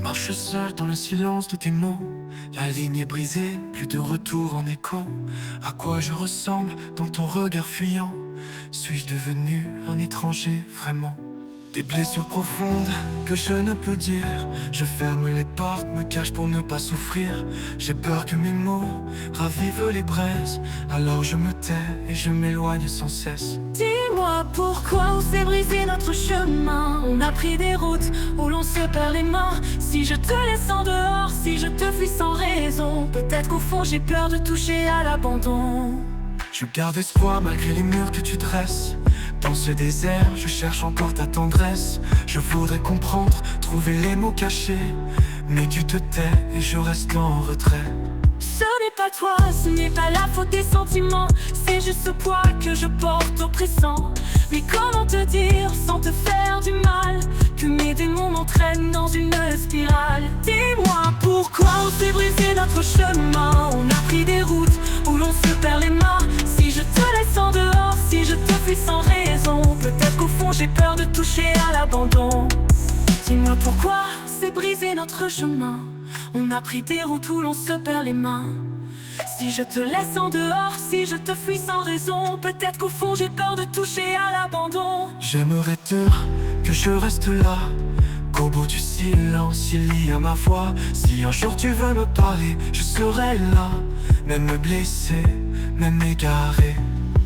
marche seul dans le silence de tes mots. La ligne est brisée, plus de retour en écho. À quoi je ressemble dans ton regard fuyant? Suis-je devenu un étranger vraiment? Des blessures profondes que je ne peux dire. Je ferme les portes, me cache pour ne pas souffrir. J'ai peur que mes mots ravivent les braises. Alors je me tais et je m'éloigne sans cesse. Dis-moi pourquoi on s'est brisé notre chemin. On a pris des routes où l'on se perd les mains. Si je te laisse en dehors, si je te fuis sans raison, peut-être qu'au fond j'ai peur de toucher à l'abandon. Je garde espoir malgré les murs que tu dresses. Dans ce désert, je cherche encore ta tendresse. Je voudrais comprendre, trouver les mots cachés. Mais tu te tais et je reste en retrait. Ce n'est pas toi, ce n'est pas la faute des sentiments. C'est juste ce poids que je porte oppressant. Mais comment te dire sans te faire du mal que mes démons m'entraînent dans une spirale? Dis-moi pourquoi on s'est brisé notre chemin. On a pris des routes où l'on se perd les mains. Si je te laisse en dehors, si je te fuis sans raison, peut-être qu'au fond j'ai peur de toucher à l'abandon. Dis-moi pourquoi c'est brisé notre chemin. On a pris des routes où l'on se perd les mains. Si je te laisse en dehors, si je te fuis sans raison, peut-être qu'au fond j'ai peur de toucher à l'abandon. J'aimerais dire que je reste là, qu'au bout du silence il y a ma voix. Si un jour tu veux me parler, je serai là. Même me blesser, même m'égarer.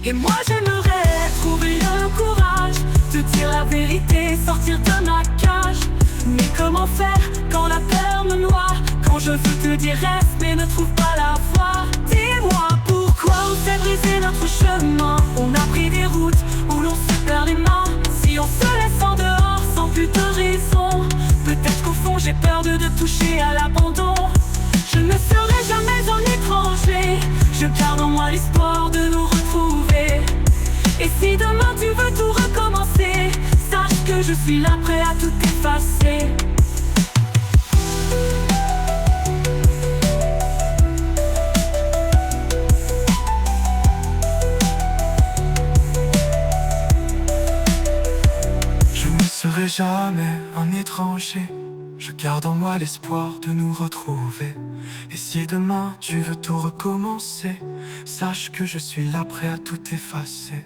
Et moi j'aimerais trouver le courage de dire la vérité, sortir de ma cage. Mais comment faire quand la peur me noie? Quand je veux te dire reste mais ne trouve pas la voie. Dis-moi pourquoi on s'est brisé notre chemin. On a pris des routes où l'on se perd les mains. Si on se laisse en dehors sans plus de raison, peut-être qu'au fond j'ai peur de toucher à l'abandon. Je ne serai jamais un étranger. Je garde en moi l'espoir de nous retrouver. Et si demain tu veux tout recommencer, sache que je suis là prêt à tout effacer. Je ne serai jamais un étranger. Je garde en moi l'espoir de nous retrouver. Et si demain tu veux tout recommencer, sache que je suis là prêt à tout effacer.